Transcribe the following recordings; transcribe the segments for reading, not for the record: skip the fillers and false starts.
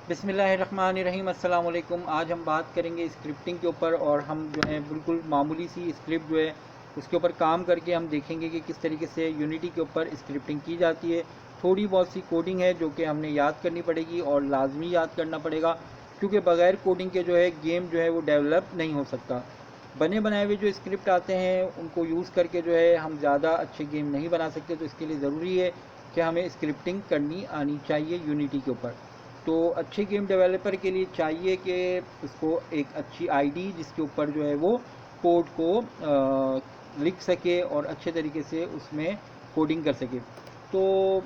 बिस्मिल्लाहिर्रहमानिर्रहीम। अस्सलाम वालेकुम। आज हम बात करेंगे स्क्रिप्टिंग के ऊपर, और हम जो है बिल्कुल मामूली सी स्क्रिप्ट जो है उसके ऊपर काम करके हम देखेंगे कि किस तरीके से यूनिटी के ऊपर स्क्रिप्टिंग की जाती है। थोड़ी बहुत सी कोडिंग है जो कि हमने याद करनी पड़ेगी और लाजमी याद करना पड़ेगा, क्योंकि बगैर कोडिंग के जो है गेम जो है वो डेवलप नहीं हो सकता। बने बनाए हुए जो स्क्रिप्ट आते हैं उनको यूज़ करके जो है हम ज़्यादा अच्छे गेम नहीं बना सकते, तो इसके लिए ज़रूरी है कि हमें स्क्रिप्टिंग करनी आनी चाहिए यूनिटी के ऊपर। तो अच्छे गेम डेवलपर के लिए चाहिए कि उसको एक अच्छी आईडी जिसके ऊपर जो है वो कोड को लिख सके और अच्छे तरीके से उसमें कोडिंग कर सके। तो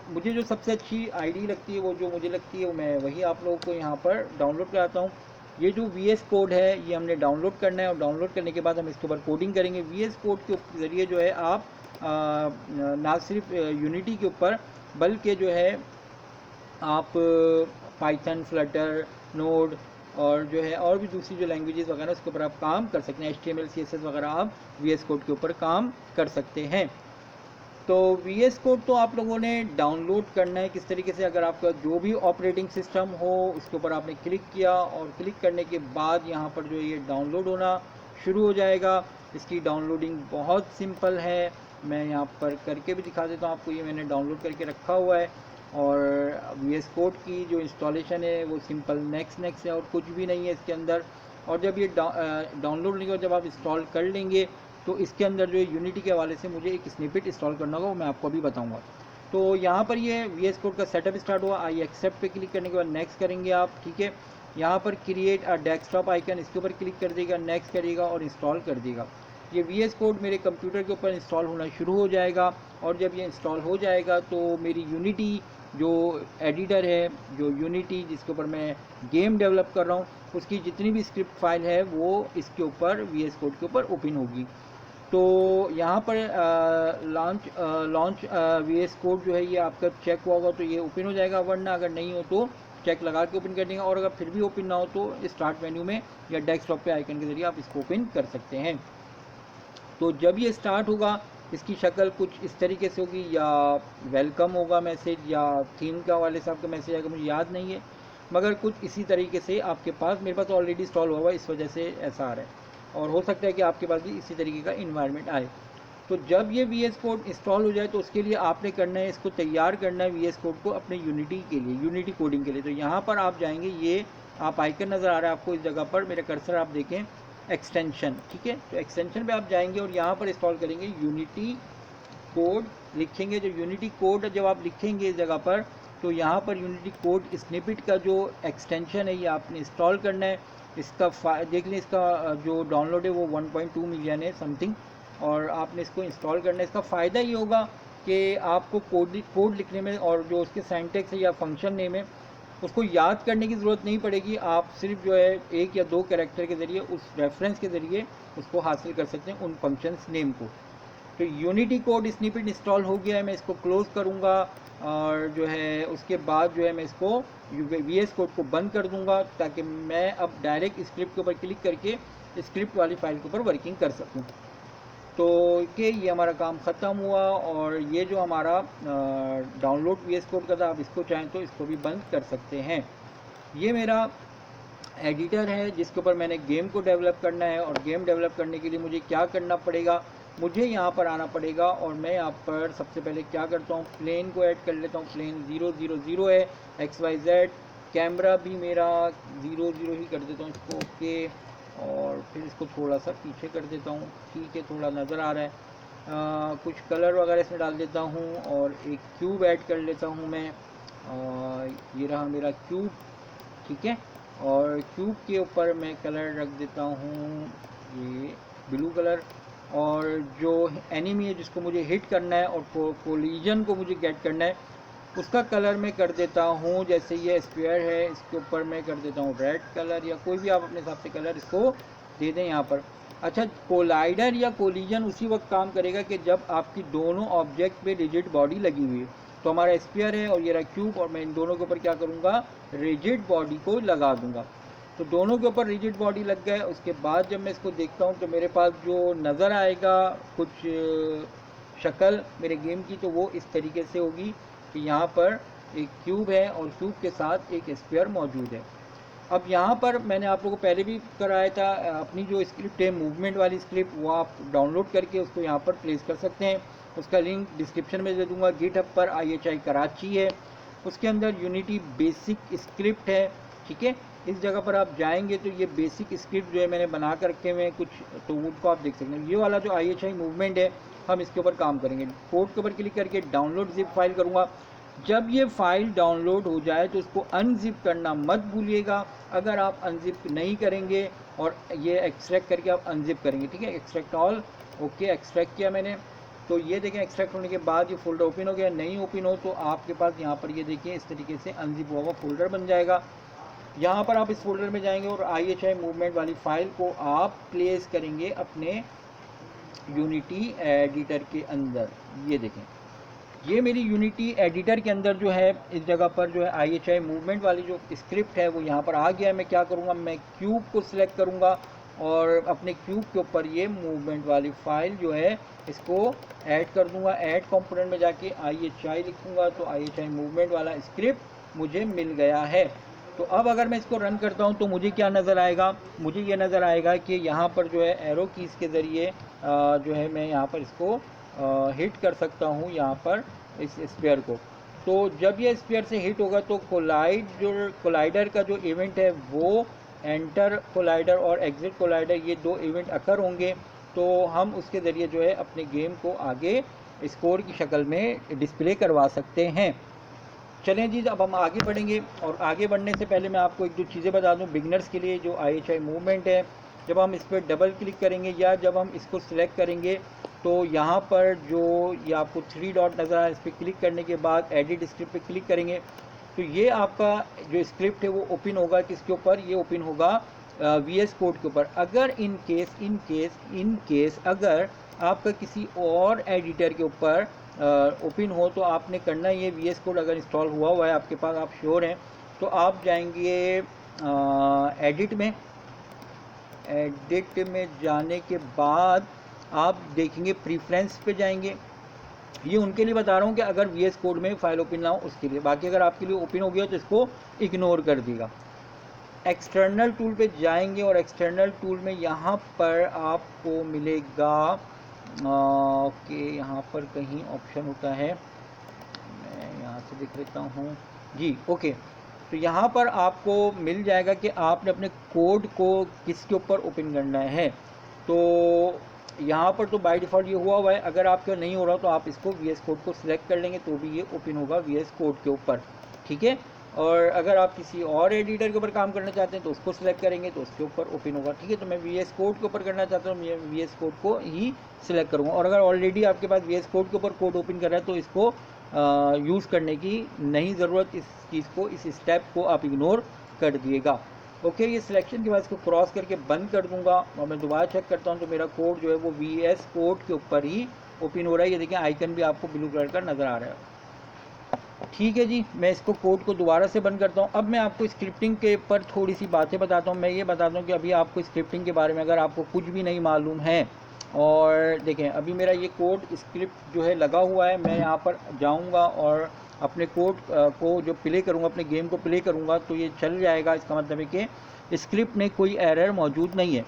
मुझे जो सबसे अच्छी आईडी लगती है, वो जो मुझे लगती है, वो मैं वही आप लोगों को यहाँ पर डाउनलोड कराता हूँ। ये जो VS कोड है ये हमने डाउनलोड करना है, और डाउनलोड करने के बाद हम इसके ऊपर कोडिंग करेंगे। VS कोड के ज़रिए जो है आप ना सिर्फ यूनिटी के ऊपर बल्कि जो है आप पाइथन, फ्लटर, नोड और जो है और भी दूसरी जो लैंग्वेजेस वगैरह उसके ऊपर आप काम कर सकते हैं। HTML CSS वगैरह आप VS कोड के ऊपर काम कर सकते हैं। तो VS कोड तो आप लोगों ने डाउनलोड करना है किस तरीके से, अगर आपका जो भी ऑपरेटिंग सिस्टम हो उसके ऊपर आपने क्लिक किया, और क्लिक करने के बाद यहाँ पर जो ये डाउनलोड होना शुरू हो जाएगा। इसकी डाउनलोडिंग बहुत सिंपल है, मैं यहाँ पर करके भी दिखा देता हूँ आपको। ये मैंने डाउनलोड करके रखा हुआ है, और VS कोड की जो इंस्टॉलेशन है वो सिंपल नेक्स्ट है, और कुछ भी नहीं है इसके अंदर। और जब ये डाउनलोड होने के बाद जब आप इंस्टॉल कर लेंगे तो इसके अंदर जो है यूनिटी के हवाले से मुझे एक स्निपेट इंस्टॉल करना होगा, वो मैं आपको अभी बताऊंगा। तो यहाँ पर ये VS कोड का सेटअप स्टार्ट हुआ। आई एक्सेप्ट पे क्लिक करने के बाद नेक्स्ट करेंगे आप, ठीक है। यहाँ पर क्रिएट अ डेस्कटॉप आइकन, इसके ऊपर क्लिक कर देगा, नेक्स्ट करिएगा और इंस्टॉल कर देगा। ये VS कोड मेरे कंप्यूटर के ऊपर इंस्टॉल होना शुरू हो जाएगा, और जब ये इंस्टॉल हो जाएगा तो मेरी यूनिटी जो एडिटर है, जो यूनिटी जिसके ऊपर मैं गेम डेवलप कर रहा हूँ, उसकी जितनी भी स्क्रिप्ट फाइल है वो इसके ऊपर VS कोड के ऊपर ओपन होगी। तो यहाँ पर लॉन्च VS कोड जो है ये आपका चेक हुआ होगा तो ये ओपन हो जाएगा, वरना अगर नहीं हो तो चेक लगा के ओपन कर देंगे, और अगर फिर भी ओपन ना हो तो स्टार्ट मेन्यू में या डेस्कटॉप पे आइकन के जरिए आप इसको ओपन कर सकते हैं। तो जब ये स्टार्ट होगा इसकी शक्ल कुछ इस तरीके से होगी, या वेलकम होगा मैसेज, या थीम का वाले साहब का मैसेज आएगा, मुझे याद नहीं है, मगर कुछ इसी तरीके से आपके पास, मेरे पास ऑलरेडी इंस्टॉल हुआ है इस वजह से ऐसा आ रहा है, और हो सकता है कि आपके पास भी इसी तरीके का इन्वायरमेंट आए। तो जब ये VS कोड इंस्टॉल हो जाए तो उसके लिए आपने करना है, इसको तैयार करना है VS कोड को अपने यूनिटी के लिए, यूनिटी कोडिंग के लिए। तो यहाँ पर आप जाएंगे, ये आप आइकन नज़र आ रहा है आपको इस जगह पर, मेरा कर्सर आप देखें, एक्सटेंशन, ठीक है। तो एक्सटेंशन पे आप जाएंगे और यहाँ पर इंस्टॉल करेंगे यूनिटी कोड, लिखेंगे। जो यूनिटी कोड जब आप लिखेंगे इस जगह पर, तो यहाँ पर यूनिटी कोड स्निपेट का जो एक्सटेंशन है ये आपने इंस्टॉल करना है। इसका देख लें, इसका जो डाउनलोड है वो 1.2 मिलियन है समथिंग, और आपने इसको इंस्टॉल करना है। इसका फ़ायदा ये होगा कि आपको कोड लिखने में और जो उसके सिंटैक्स है या फंक्शन नेम है उसको याद करने की ज़रूरत नहीं पड़ेगी। आप सिर्फ जो है एक या दो कैरेक्टर के ज़रिए, उस रेफरेंस के ज़रिए उसको हासिल कर सकते हैं, उन फंक्शंस नेम को। तो यूनिटी कोड स्निपेट इंस्टॉल हो गया है, मैं इसको क्लोज़ करूँगा, और जो है उसके बाद जो है मैं इसको VS कोड को बंद कर दूँगा, ताकि मैं अब डायरेक्ट स्क्रिप्ट के ऊपर क्लिक करके स्क्रिप्ट वाली फाइल के ऊपर वर्किंग कर सकूँ। तो कि ये हमारा काम ख़त्म हुआ, और ये जो हमारा डाउनलोड VS कोड का था, आप इसको चाहें तो इसको भी बंद कर सकते हैं। ये मेरा एडिटर है जिसके ऊपर मैंने गेम को डेवलप करना है, और गेम डेवलप करने के लिए मुझे क्या करना पड़ेगा, मुझे यहाँ पर आना पड़ेगा, और मैं यहाँ पर सबसे पहले क्या करता हूँ, प्लेन को ऐड कर लेता हूँ। प्लेन 000 है, XYZ। कैमरा भी मेरा 00 ही कर देता हूँ इसको, ओके। और फिर इसको थोड़ा सा पीछे कर देता हूँ, ठीक है, थोड़ा नज़र आ रहा है। कुछ कलर वगैरह इसमें डाल देता हूँ, और एक क्यूब ऐड कर लेता हूँ मैं। ये रहा मेरा क्यूब, ठीक है। और क्यूब के ऊपर मैं कलर रख देता हूँ ये ब्लू कलर, और जो एनिमी है जिसको मुझे हिट करना है और कोलिजन को मुझे गेट करना है, उसका कलर मैं कर देता हूँ, जैसे ये स्क्वायर है इसके ऊपर मैं कर देता हूँ रेड कलर, या कोई भी आप अपने हिसाब से कलर इसको दे दें यहाँ पर। अच्छा, कोलाइडर या कोलिजन उसी वक्त काम करेगा कि जब आपकी दोनों ऑब्जेक्ट पे रिजिड बॉडी लगी हुई है। तो हमारा स्फीयर है और ये रहा क्यूब, और मैं इन दोनों के ऊपर क्या करूँगा, रिजिड बॉडी को लगा दूँगा। तो दोनों के ऊपर रिजिड बॉडी लग गए। उसके बाद जब मैं इसको देखता हूँ तो मेरे पास जो नज़र आएगा कुछ शक्ल मेरे गेम की, तो वो इस तरीके से होगी कि यहाँ पर एक क्यूब है और क्यूब के साथ एक स्फीयर मौजूद है। अब यहाँ पर मैंने आप लोगों को पहले भी कराया था, अपनी जो स्क्रिप्ट है मूवमेंट वाली स्क्रिप्ट, वो आप डाउनलोड करके उसको यहाँ पर प्लेस कर सकते हैं। उसका लिंक डिस्क्रिप्शन में दे दूँगा। गिटहब पर IHI कराची है, उसके अंदर यूनिटी बेसिक स्क्रिप्ट है, ठीक है। इस जगह पर आप जाएंगे तो ये बेसिक स्क्रिप्ट जो है मैंने बना कर रखे हुए हैं कुछ, तो उनको आप देख सकते हैं। ये वाला जो IHI मूवमेंट है, हम इसके ऊपर काम करेंगे। कोड के ऊपर क्लिक करके डाउनलोड जिप फाइल करूँगा। जब ये फाइल डाउनलोड हो जाए तो इसको अनजिप करना मत भूलिएगा। अगर आप अनजिप नहीं करेंगे और ये एक्सट्रैक्ट करके आप अनजिप करेंगे, ठीक है, एक्सट्रैक्ट ऑल, ओके, एक्सट्रैक्ट किया मैंने। तो ये देखें एक्सट्रैक्ट होने के बाद ये फोल्डर ओपन हो गया। नहीं ओपन हो तो आपके पास यहाँ पर ये देखिए इस तरीके से अनजिप हुआ फोल्डर बन जाएगा। यहाँ पर आप इस फोल्डर में जाएंगे और IHI मूवमेंट वाली फाइल को आप प्लेस करेंगे अपने यूनिटी एडिटर के अंदर। ये देखें, ये मेरी यूनिटी एडिटर के अंदर जो है इस जगह पर जो है IHI मूवमेंट वाली जो स्क्रिप्ट है वो यहाँ पर आ गया है। मैं क्या करूँगा, मैं क्यूब को सिलेक्ट करूँगा और अपने क्यूब के ऊपर ये मूवमेंट वाली फाइल जो है इसको ऐड कर दूँगा। ऐड कंपोनेंट में जाके IHI लिखूँगा तो IHI मूवमेंट वाला स्क्रिप्ट मुझे मिल गया है। तो अब अगर मैं इसको रन करता हूँ तो मुझे क्या नज़र आएगा, मुझे ये नज़र आएगा कि यहाँ पर जो है एरो कीज़ के ज़रिए जो है मैं यहाँ पर इसको हिट कर सकता हूँ यहाँ पर इस स्फीयर को। तो जब ये स्फीयर से हिट होगा तो कोलाइडर का जो इवेंट है वो एंटर कोलाइडर और एग्जिट कोलाइडर, ये दो इवेंट अकर होंगे। तो हम उसके ज़रिए जो है अपने गेम को आगे स्कोर की शक्ल में डिस्प्ले करवा सकते हैं। चलें जी, अब हम आगे बढ़ेंगे और आगे बढ़ने से पहले मैं आपको एक दो चीज़ें बता दूं बिगनर्स के लिए। जो IHI मूवमेंट है, जब हम इस पर डबल क्लिक करेंगे या जब हम इसको सिलेक्ट करेंगे तो यहाँ पर जो ये आपको 3 डॉट नज़र आए, इस पर क्लिक करने के बाद एडिट स्क्रिप्ट पे क्लिक करेंगे तो ये आपका जो स्क्रिप्ट है वो ओपन होगा। किसके ऊपर ये ओपन होगा? VS कोड के ऊपर। अगर इन केस अगर आपका किसी और एडिटर के ऊपर ओपन हो तो आपने करना ये VS कोड अगर इंस्टॉल हुआ है आपके पास, आप श्योर हैं, तो आप जाएंगे एडिट में जाने के बाद आप देखेंगे प्रीफ्रेंस पे जाएंगे। ये उनके लिए बता रहा हूँ कि अगर VS कोड में फाइल ओपन ना हो उसके लिए, बाकी अगर आपके लिए ओपन हो गया तो इसको इग्नोर कर देगा। एक्सटर्नल टूल पे जाएंगे और एक्सटर्नल टूल में यहाँ पर आपको मिलेगा ओके, यहाँ पर कहीं ऑप्शन होता है, मैं यहाँ से देख लेता हूँ जी, ओके। तो यहाँ पर आपको मिल जाएगा कि आपने अपने कोड को किसके ऊपर ओपन करना है। तो यहाँ पर तो बाय डिफ़ॉल्ट ये हुआ है, अगर आपका नहीं हो रहा तो आप इसको VS कोड को सिलेक्ट कर लेंगे तो भी ये ओपन होगा VS कोड के ऊपर, ठीक है। और अगर आप किसी और एडिटर के ऊपर काम करना चाहते हैं तो उसको सिलेक्ट करेंगे तो उसके ऊपर ओपन होगा, ठीक है। तो मैं VS कोड के ऊपर करना चाहता हूँ, मैं VS कोड को ही सिलेक्ट करूँगा। और अगर ऑलरेडी आपके पास VS कोड के ऊपर कोड ओपन कर रहा है तो इसको यूज़ करने की नहीं ज़रूरत, इस चीज़ को, इस स्टेप को आप इग्नोर कर दिएगा। ओके, ये सिलेक्शन के बाद इसको क्रॉस करके बंद कर दूंगा और मैं दोबारा चेक करता हूँ तो मेरा कोड जो है वो VS कोड के ऊपर ही ओपन हो रहा है। ये देखें आइकन भी आपको ब्लू कलर का नज़र आ रहा है, ठीक है जी। मैं इसको कोड को दोबारा से बंद करता हूँ। अब मैं आपको स्क्रिप्टिंग के ऊपर थोड़ी सी बातें बताता हूँ। मैं ये बताता हूँ कि अभी आपको स्क्रिप्टिंग के बारे में अगर आपको कुछ भी नहीं मालूम है, और देखें अभी मेरा ये कोड स्क्रिप्ट जो है लगा हुआ है, मैं यहाँ पर जाऊँगा और अपने कोड को जो प्ले करूँगा, अपने गेम को प्ले करूँगा तो ये चल जाएगा। इसका मतलब है कि स्क्रिप्ट में कोई एरर मौजूद नहीं है।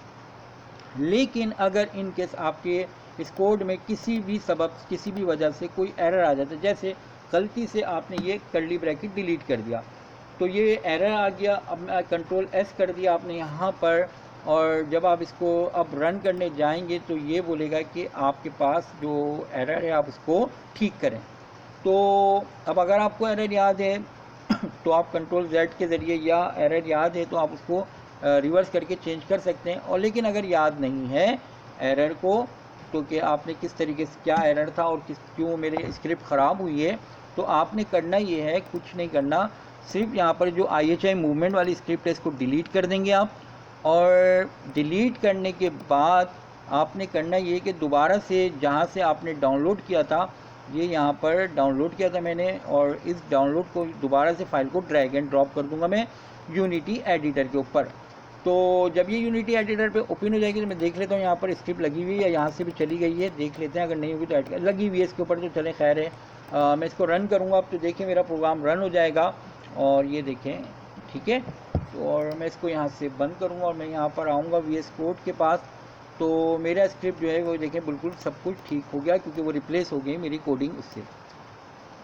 लेकिन अगर इन केस आपके इस कोड में किसी भी सबब, किसी भी वजह से कोई एरर आ जाता है, जैसे गलती से आपने ये कर्ली ब्रैकेट डिलीट कर दिया तो ये एरर आ गया। अब कंट्रोल S कर दिया आपने यहाँ पर, और जब आप इसको अब रन करने जाएंगे तो ये बोलेगा कि आपके पास जो एरर है आप उसको ठीक करें। तो अब अगर आपको एरर याद है तो आप कंट्रोल Z के ज़रिए, या एरर याद है तो आप उसको रिवर्स करके चेंज कर सकते हैं। और लेकिन अगर याद नहीं है एरर को, तो कि आपने किस तरीके से क्या एरर था और क्यों मेरे स्क्रिप्ट ख़राब हुई है, तो आपने करना ये है, कुछ नहीं करना, सिर्फ यहाँ पर जो IHI मूवमेंट वाली स्क्रिप्ट है इसको डिलीट कर देंगे आप। और डिलीट करने के बाद आपने करना ये कि दोबारा से जहाँ से आपने डाउनलोड किया था, ये यहाँ पर डाउनलोड किया था मैंने, और इस डाउनलोड को दोबारा से फाइल को ड्रैग एंड ड्रॉप कर दूंगा मैं यूनिटी एडिटर के ऊपर। तो जब ये यूनिटी एडिटर पे ओपन हो जाएगी तो मैं देख लेता हूँ यहाँ पर स्क्रिप्ट लगी हुई है, यहाँ से भी चली गई है, देख लेते हैं। अगर नहीं होगी तो ऐड लगी हुई है इसके ऊपर तो चले, खैर है। मैं इसको रन करूँगा अब, तो देखिए मेरा प्रोग्राम रन हो जाएगा और ये देखें, ठीक है। तो और मैं इसको यहाँ से बंद करूँगा और मैं यहाँ पर आऊँगा VS कोड के पास, तो मेरा स्क्रिप्ट जो है वो देखें बिल्कुल सब कुछ ठीक हो गया, क्योंकि वो रिप्लेस हो गई मेरी कोडिंग उससे।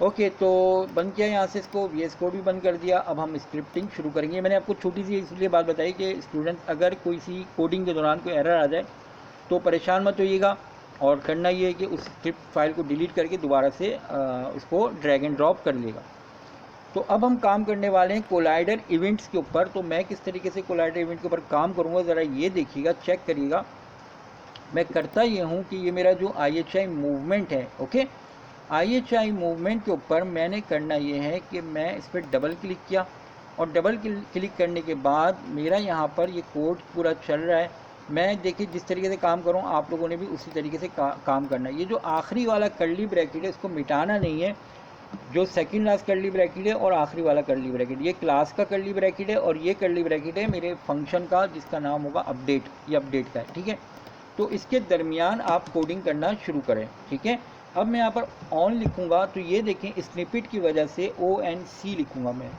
ओके, तो बंद किया यहाँ से इसको, VS कोड भी बंद कर दिया। अब हम स्क्रिप्टिंग शुरू करेंगे। मैंने आपको छोटी सी इसलिए बात बताई कि स्टूडेंट अगर कोई सी कोडिंग के दौरान कोई एरर आ जाए तो परेशान मत होइएगा, और करना ये है कि उस स्क्रिप्ट फाइल को डिलीट करके दोबारा से उसको ड्रैग एंड ड्रॉप कर लेगा। तो अब हम काम करने वाले हैं कोलाइडर इवेंट्स के ऊपर। तो मैं किस तरीके से कोलाइडर इवेंट के ऊपर काम करूँगा ज़रा ये देखिएगा, चेक करिएगा। मैं करता ये हूँ कि ये मेरा जो IHI मूवमेंट है, ओके, IHI मूवमेंट के ऊपर मैंने करना ये है कि मैं इस पर डबल क्लिक किया, और डबल क्लिक करने के बाद मेरा यहाँ पर ये कोड पूरा चल रहा है। मैं देखिए जिस तरीके से काम करूँ आप लोगों ने भी उसी तरीके से काम करना है। ये जो आखिरी वाला कर्ली ब्रैकेट है इसको मिटाना नहीं है, जो सेकंड लास्ट कर्ली ब्रैकेट है और आखिरी वाला कर्ली ब्रैकेट, ये क्लास का कर्ली ब्रैकेट है और ये कर्ली ब्रैकेट है मेरे फंक्शन का जिसका नाम होगा अपडेट, ये अपडेट का है, ठीक है। तो इसके दरमियान आप कोडिंग करना शुरू करें, ठीक है। अब मैं यहाँ पर ऑन लिखूँगा तो ये देखें स्निपेट की वजह से ONC लिखूँगा मैं।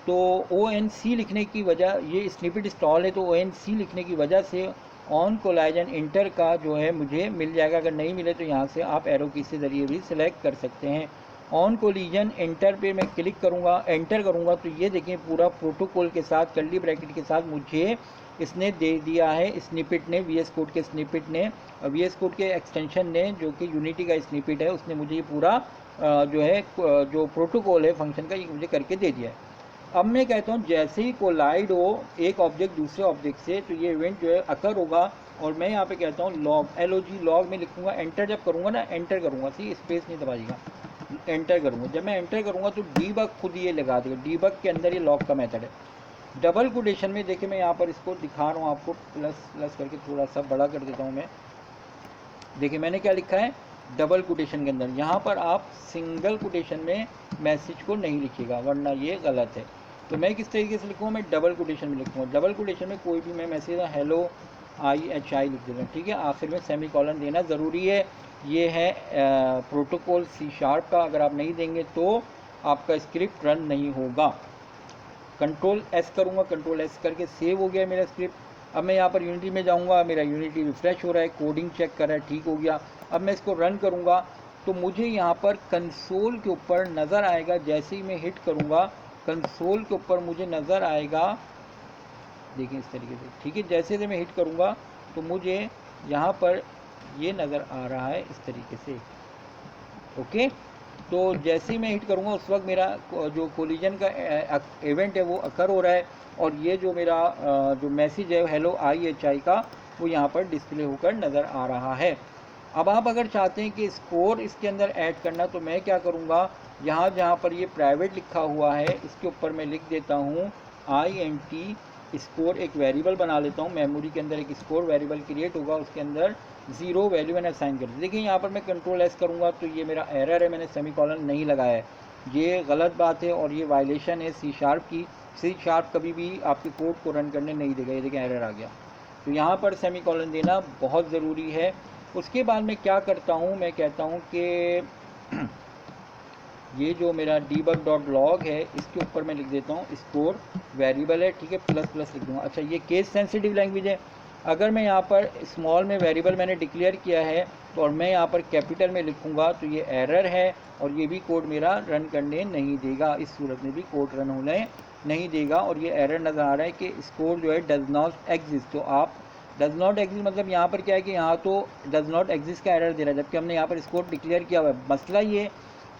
तो ONC लिखने की वजह, ये स्निपेट इंस्टॉल है तो ONC लिखने की वजह से ऑन कोलाइजन इंटर का जो है मुझे मिल जाएगा। अगर नहीं मिले तो यहाँ से आप एरो की से ज़रिए भी सिलेक्ट कर सकते हैं। ऑन कोलिजन इंटर पे मैं क्लिक करूँगा, एंटर करूँगा, तो ये देखें पूरा प्रोटोकॉल के साथ कर्ली ब्रैकेट के साथ मुझे इसने दे दिया है, स्निपेट ने, VS कोड के स्निपेट ने, VS कोड के एक्सटेंशन ने जो कि यूनिटी का स्निपेट है उसने मुझे ये पूरा जो है जो प्रोटोकॉल है फंक्शन का ये मुझे करके दे दिया है। अब मैं कहता हूँ जैसे ही कोलाइड हो एक ऑब्जेक्ट दूसरे ऑब्जेक्ट से तो ये इवेंट जो है अकर होगा, और मैं यहाँ पे कहता हूँ लॉग, LOG लॉग में लिखूँगा। एंटर जब करूँगा ना, एंटर करूँगा, सी स्पेस नहीं दबाइएगा, एंटर करूँगा। जब मैं एंटर करूँगा तो डीबग खुद ये लगा देगा, डीबग के अंदर ये लॉग का मेथड है। डबल कोटेशन में देखिए मैं यहाँ पर इसको दिखा रहा हूँ आपको, प्लस करके थोड़ा सा बड़ा कर देता हूँ मैं। देखिए मैंने क्या लिखा है डबल कोटेशन के अंदर, यहाँ पर आप सिंगल कोटेशन में मैसेज को नहीं लिखिएगा वरना ये गलत है। तो मैं किस तरीके से लिखूँगा, मैं डबल कोटेशन में लिखूँगा। डबल कोटेशन में कोई भी मैं मैसेज हेलो IHI लिख देता हूँ, ठीक है। आखिर में सेमी कॉलन देना ज़रूरी है। ये है प्रोटोकॉल C# का, अगर आप नहीं देंगे तो आपका स्क्रिप्ट रन नहीं होगा। कंट्रोल S करूँगा, कंट्रोल S करके सेव हो गया मेरा स्क्रिप्ट। अब मैं यहाँ पर यूनिटी में जाऊँगा, मेरा यूनिटी रिफ्रेश हो रहा है, कोडिंग चेक कर रहा है, ठीक हो गया। अब मैं इसको रन करूँगा तो मुझे यहाँ पर कंसोल के ऊपर नज़र आएगा, जैसे ही मैं हिट करूँगा कंसोल के ऊपर मुझे नज़र आएगा, देखिए इस तरीके से, ठीक है। जैसे मैं हिट करूँगा तो मुझे यहाँ पर ये नज़र आ रहा है इस तरीके से, ओके। तो जैसे ही मैं हिट करूँगा उस वक्त मेरा जो कोलिजन का इवेंट है वो अकर हो रहा है, और ये जो मेरा जो मैसेज है हेलो IHI का वो यहाँ पर डिस्प्ले होकर नज़र आ रहा है। अब आप अगर चाहते हैं कि स्कोर इसके अंदर ऐड करना तो मैं क्या करूँगा, यहाँ जहाँ पर ये प्राइवेट लिखा हुआ है इसके ऊपर मैं लिख देता हूँ INT स्कोर, एक वेरिएबल बना लेता हूँ। मेमोरी के अंदर एक स्कोर वेरिएबल क्रिएट होगा, उसके अंदर 0 वैल्यू मैंने असाइन कर दी। देखिए यहाँ पर मैं कंट्रोल S करूँगा तो ये मेरा एरर है, मैंने सेमीकॉलन नहीं लगाया है, ये गलत बात है और ये वायलेशन है C# की। C# कभी भी आपके कोड को रन करने नहीं देगा। ये देखिए एरर आ गया, तो यहाँ पर सेमीकॉलन देना बहुत ज़रूरी है। उसके बाद मैं क्या करता हूँ, मैं कहता हूँ कि ये जो मेरा debug.log है इसके ऊपर मैं लिख देता हूँ स्कोर वेरिएबल है, ठीक है, प्लस लिख दूँगा। अच्छा ये केस सेंसिटिव लैंग्वेज है, अगर मैं यहाँ पर स्मॉल में वेरिएबल मैंने डिक्लेयर किया है तो और मैं यहाँ पर कैपिटल में लिखूँगा तो ये एरर है और ये भी कोड मेरा रन करने नहीं देगा, इस सूरत में भी कोड रन होने नहीं देगा। और ये एरर नज़र आ रहा है कि स्कोर जो है डज नॉट एग्जिस्ट। तो आप डज नॉट एग्जिस्ट मतलब यहाँ पर क्या है कि यहाँ तो डज नॉट एग्जिस्ट का एरर दे रहा है, जबकि हमने यहाँ पर स्कोर डिक्लेयर किया हुआ है। मसला ये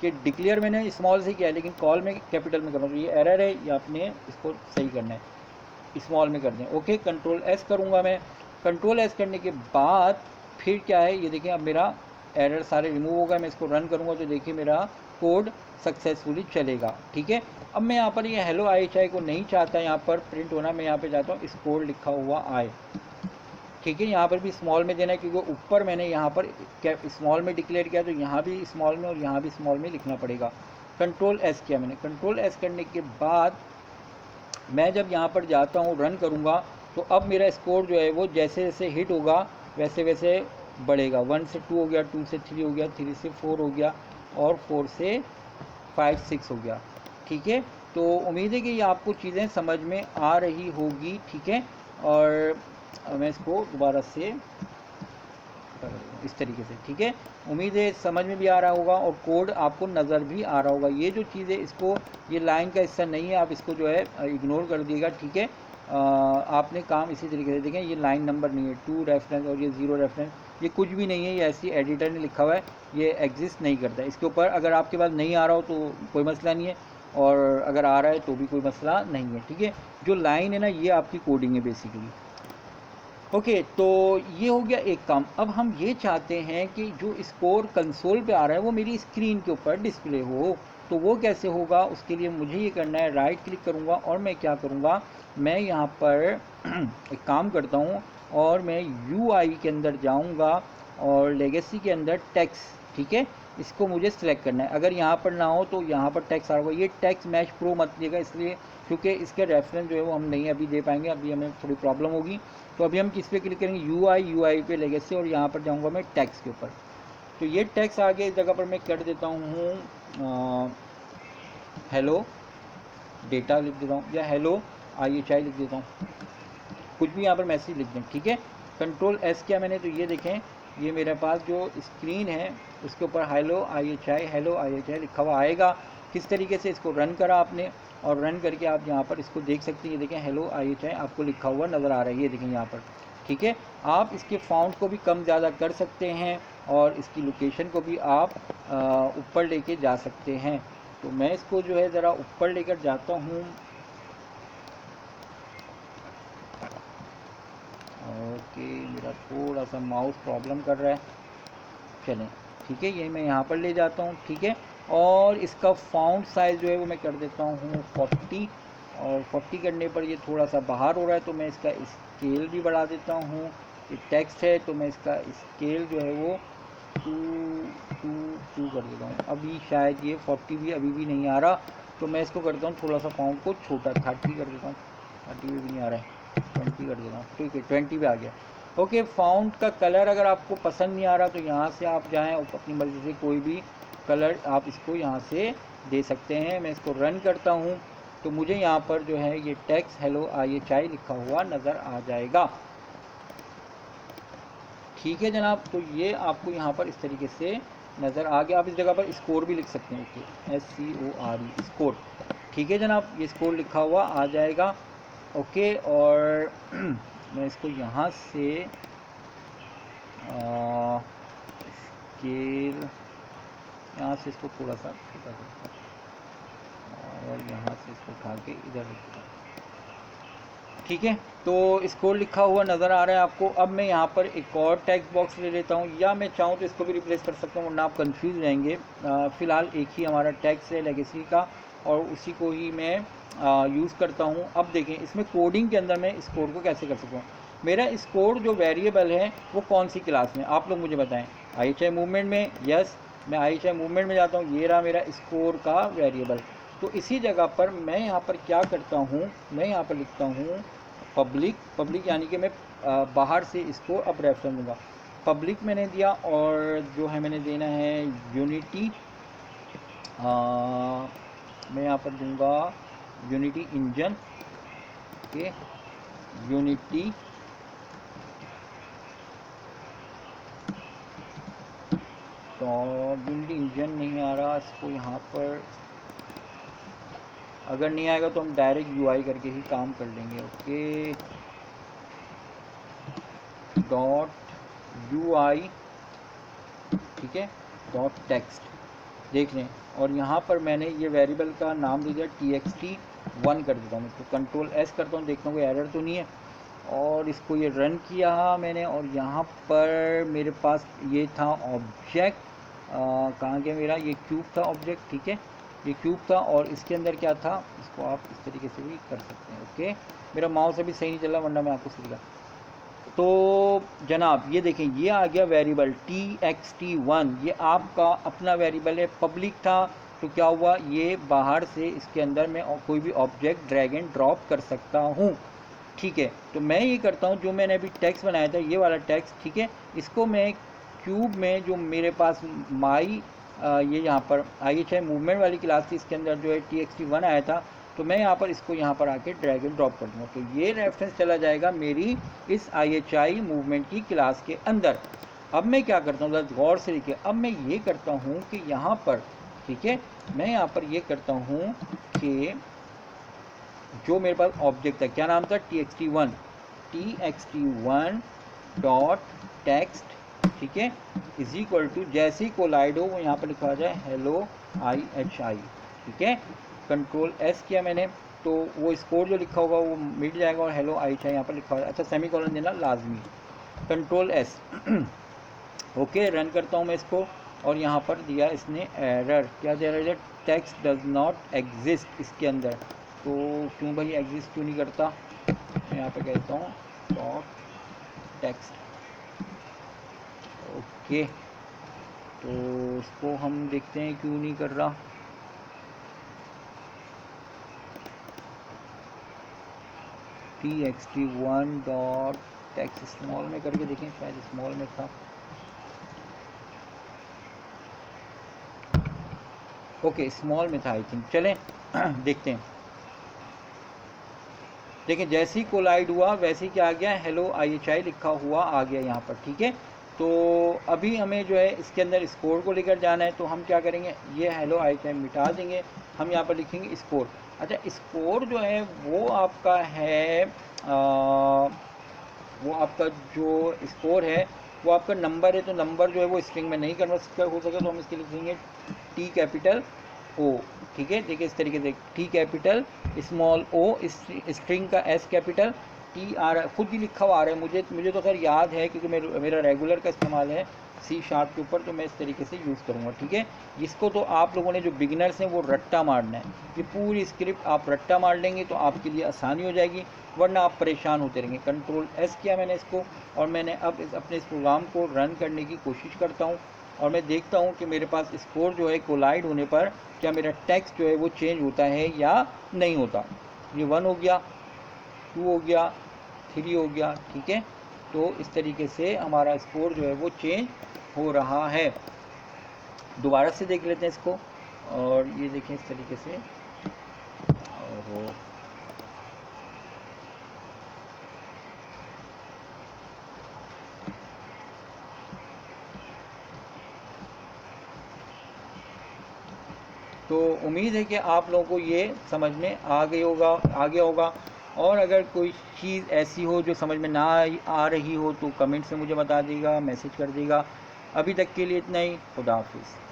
कि डिक्लेयर मैंने स्मॉल से किया है लेकिन कॉल में कैपिटल में कर रहा हूँ, तो ये एरर है, ये आपने इसको सही करना है, स्मॉल में कर दें। ओके, कंट्रोल S करूँगा मैं। कंट्रोल S करने के बाद फिर क्या है, ये देखिए अब मेरा एरर सारे रिमूव हो गए। मैं इसको रन करूँगा तो देखिए मेरा कोड सक्सेसफुली चलेगा, ठीक है। अब मैं यहाँ पर ये हेलो IHI को नहीं चाहता यहाँ पर प्रिंट होना, मैं यहाँ पे जाता हूँ स्कोर लिखा हुआ आए, ठीक है। यहाँ पर भी स्मॉल में देना है क्योंकि ऊपर मैंने यहाँ पर स्मॉल में डिक्लेयर किया, तो यहाँ भी स्मॉल में और यहाँ भी स्मॉल में लिखना पड़ेगा। कंट्रोल S किया मैंने। कंट्रोल S करने के बाद मैं जब यहाँ पर जाता हूँ रन करूँगा तो अब मेरा स्कोर जो है वो जैसे जैसे हिट होगा वैसे वैसे बढ़ेगा। 1 से 2 हो गया, 2 से 3 हो गया, 3 से 4 हो गया और 4 से 5 6 हो गया। ठीक है, तो उम्मीद है कि ये आपको चीज़ें समझ में आ रही होगी। ठीक है, और मैं इसको दोबारा से इस तरीके से, ठीक है, उम्मीद है समझ में भी आ रहा होगा और कोड आपको नज़र भी आ रहा होगा। ये जो चीज़ है इसको, ये लाइन का हिस्सा नहीं है, आप इसको जो है इग्नोर कर दिएगा। ठीक है, आपने काम इसी तरीके से, देखें ये लाइन नंबर नहीं है, 2 रेफरेंस और ये 0 रेफरेंस, ये कुछ भी नहीं है, ये ऐसी एडिटर ने लिखा हुआ है, ये एग्जिस्ट नहीं करता। इसके ऊपर अगर आपके पास नहीं आ रहा हो तो कोई मसला नहीं है, और अगर आ रहा है तो भी कोई मसला नहीं है। ठीक है, जो लाइन है ना, ये आपकी कोडिंग है बेसिकली। ओके, तो ये हो गया एक काम। अब हम ये चाहते हैं कि जो स्कोर कंसोल पे आ रहा है वो मेरी स्क्रीन के ऊपर डिस्प्ले हो। तो वो कैसे होगा, उसके लिए मुझे ये करना है, राइट क्लिक करूँगा और मैं क्या करूँगा, मैं यहाँ पर एक काम करता हूँ और मैं UI के अंदर जाऊँगा और लेगेसी के अंदर टेक्स्ट, ठीक है, इसको मुझे सिलेक्ट करना है। अगर यहाँ पर ना हो तो यहाँ पर टेक्स्ट आ रहा होगा। ये टेक्स्ट मैच प्रो मत दिएगा, इसलिए क्योंकि इसके रेफरेंस जो है वो हम नहीं अभी दे पाएंगे, अभी हमें थोड़ी प्रॉब्लम होगी। तो अभी हम किस पे क्लिक करेंगे, UI पे लेगेसी, और यहाँ पर जाऊँगा मैं टेक्स्ट के ऊपर। तो ये टेक्स्ट आगे इस जगह पर मैं कर देता हूँ हेलो डेटा लिख देता हूँ, या हेलो IHI लिख देता हूँ, कुछ भी यहाँ पर मैसेज लिख दें। ठीक है, कंट्रोल S किया मैंने, तो ये देखें ये मेरे पास जो स्क्रीन है उसके ऊपर हेलो IHI लिखा हुआ आएगा। किस तरीके से इसको रन करा आपने, और रन करके आप यहाँ पर इसको देख सकते हैं, ये देखें हेलो IHI आपको लिखा हुआ नज़र आ रहा है, ये देखें यहाँ पर। ठीक है, आप इसके फाउंट को भी कम ज़्यादा कर सकते हैं और इसकी लोकेशन को भी आप ऊपर लेके जा सकते हैं। तो मैं इसको जो है ज़रा ऊपर लेकर जाता हूँ। ओके, मेरा थोड़ा सा माउस प्रॉब्लम कर रहा है, चलें ठीक है, ये मैं यहाँ पर ले जाता हूँ। ठीक है, और इसका फाउंट साइज़ जो है वो मैं कर देता हूँ 40, और 40 करने पर ये थोड़ा सा बाहर हो रहा है, तो मैं इसका स्केल भी बढ़ा देता हूँ। ये टेक्स्ट है तो मैं इसका स्केल जो है वो 2 कर देता हूँ। अभी शायद ये 40 भी अभी भी नहीं आ रहा, तो मैं इसको करता हूँ थोड़ा सा फाउंट को छोटा, 30 कर देता हूँ। 30 भी नहीं आ रहा है, 20 कर देता हूँ। ठीक है, 20 पे आ गया। ओके, फाउंट का कलर अगर आपको पसंद नहीं आ रहा तो यहाँ से आप जाएँ और अपनी मर्ज़ी से कोई भी कलर आप इसको यहाँ से दे सकते हैं। मैं इसको रन करता हूँ तो मुझे यहाँ पर जो है ये टेक्स्ट हेलो IHI लिखा हुआ नज़र आ जाएगा। ठीक है जनाब, तो ये आपको यहाँ पर इस तरीके से नज़र आ गया। आप इस जगह पर स्कोर भी लिख सकते हैं, ओके, SCORE स्कोर। ठीक है जनाब, ये स्कोर लिखा हुआ आ जाएगा। ओके, और मैं इसको यहाँ से स्केल, यहाँ से इसको थोड़ा सा छोटा करता हूँ और यहाँ से इसको उठा के इधर रखता हूँ। ठीक है, तो स्कोर लिखा हुआ नज़र आ रहा है आपको। अब मैं यहाँ पर एक और टेक्स्ट बॉक्स ले लेता हूँ, या मैं चाहूँ तो इसको भी रिप्लेस कर सकता हूँ, वरना आप कंफ्यूज रहेंगे। फ़िलहाल एक ही हमारा टेक्स्ट है लेगेसी का, और उसी को ही मैं यूज़ करता हूँ। अब देखें इसमें कोडिंग के अंदर मैं स्कोर को कैसे कर सकता हूँ। मेरा स्कोर जो वेरिएबल है वो कौन सी क्लास में, आप लोग मुझे बताएं। IHI मूवमेंट में, यस, मैं IHI मूवमेंट में जाता हूँ, ये रहा मेरा स्कोर का वेरिएबल। तो इसी जगह पर मैं यहाँ पर क्या करता हूँ, मैं यहाँ पर लिखता हूँ पब्लिक, यानी कि मैं बाहर से इसको अब रेफरेंस दूँगा। पब्लिक मैंने दिया, और जो है मैंने देना है यूनिटी, मैं यहाँ पर दूँगा यूनिटी इंजन के, यूनिटी तो यूनिटी इंजन नहीं आ रहा, इसको यहाँ पर अगर नहीं आएगा तो हम डायरेक्ट UI करके ही काम कर लेंगे। ओके, .UI, ठीक है, .text देख लें, और यहाँ पर मैंने ये वेरिएबल का नाम दे दिया TXT1 कर देता हूँ। इसको कंट्रोल S करता हूँ, देखता हूँ कोई एरर तो नहीं है, और इसको ये रन किया मैंने। और यहाँ पर मेरे पास ये था ऑब्जेक्ट, कहाँ गया मेरा, ये क्यूब था ऑब्जेक्ट। ठीक है, ये क्यूब था, और इसके अंदर क्या था, इसको आप इस तरीके से भी कर सकते हैं। ओके, मेरा माउस अभी सही नहीं चल रहा, वरना मैं आपको सीखा। तो जनाब ये देखें, ये आ गया वेरिएबल TXT1, ये आपका अपना वेरिएबल है। पब्लिक था तो क्या हुआ, ये बाहर से इसके अंदर मैं कोई भी ऑब्जेक्ट ड्रैग एंड ड्रॉप कर सकता हूँ। ठीक है, तो मैं ये करता हूँ, जो मैंने अभी टेक्स्ट बनाया था ये वाला टेक्स्ट, ठीक है, इसको मैं क्यूब में जो मेरे पास माई ये यहाँ पर IHI मूवमेंट वाली क्लास थी, इसके अंदर जो है TXT1 आया था, तो मैं यहाँ पर इसको यहाँ पर आके ड्रैग एंड ड्रॉप कर दूँगा, तो ये रेफरेंस चला जाएगा मेरी इस IHI मूवमेंट की क्लास के अंदर। अब मैं क्या करता हूँ, गौर से देखिए, अब मैं ये करता हूँ कि यहाँ पर, ठीक है, मैं यहाँ पर ये करता हूँ कि जो मेरे पास ऑब्जेक्ट है, क्या नाम था, TXT1 डॉट टेक्स्ट, ठीक है, इज इक्वल टू, जैसे ही कोलाइड हो वो यहाँ पर लिखा जाए हेलो IHI, ठीक है, कंट्रोल S किया मैंने, तो वो स्कोर जो लिखा होगा वो मिट जाएगा और हेलो IHI यहाँ पर लिखा होगा। अच्छा, सेमीकोलन देना लाजमी, कंट्रोल S ओके, रन करता हूँ मैं इसको, और यहाँ पर दिया इसने एरर, क्या दे रहा है, टेक्स्ट डज नॉट एग्जिस्ट इसके अंदर, तो क्यों भाई एग्जिस्ट क्यों नहीं करता, मैं यहाँ पे कहता हूँ डॉट टेक्स्ट, ओके, तो इसको हम देखते हैं क्यों नहीं कर रहा। TXT1 डॉट टेक्स्ट स्मॉल में करके देखें, शायद स्मॉल में था, ओके स्मॉल में था आई थिंक, चलें देखते हैं। देखिए जैसे ही कोलाइड हुआ वैसे ही क्या आ गया, हेलो IHI लिखा हुआ आ गया यहाँ पर, ठीक है। तो अभी हमें जो है इसके अंदर स्कोर को लेकर जाना है, तो हम क्या करेंगे, ये हेलो IHI मिटा देंगे, हम यहाँ पर लिखेंगे स्कोर। अच्छा, स्कोर जो है वो आपका है वो आपका जो स्कोर है वो आपका नंबर है, तो नंबर जो है वो स्ट्रिंग में नहीं कन्वर्ट हो सके, तो हम इसके लिखेंगे T कैपिटल O, ठीक है। देखिए इस तरीके से T capital small O, string का S कैपिटल, T आ रहा है, खुद ही लिखा हुआ आ रहा है, मुझे तो खैर याद है क्योंकि मेरा रेगुलर का इस्तेमाल है C# के ऊपर, तो मैं इस तरीके से यूज़ करूँगा, ठीक है। इसको तो आप लोगों ने जो बिगिनर्स हैं वो रट्टा मारना है, ये पूरी स्क्रिप्ट आप रट्टा मार लेंगे तो आपके लिए आसानी हो जाएगी, वरना आप परेशान होते रहेंगे। कंट्रोल S किया मैंने इसको, और मैंने अब अपने इस प्रोग्राम को रन करने की कोशिश करता हूँ, और मैं देखता हूँ कि मेरे पास स्कोर जो है कोलाइड होने पर क्या मेरा टेक्स्ट जो है वो चेंज होता है या नहीं होता। ये 1 हो गया, 2 हो गया, 3 हो गया, ठीक है। तो इस तरीके से हमारा स्कोर जो है वो चेंज हो रहा है। दोबारा से देख लेते हैं इसको, और ये देखें इस तरीके से, और तो उम्मीद है कि आप लोगों को ये समझ में आ गया होगा। और अगर कोई चीज़ ऐसी हो जो समझ में ना आ रही हो तो कमेंट से मुझे बता दीजिएगा, मैसेज कर दीजिएगा। अभी तक के लिए इतना ही, खुदा हाफिज़।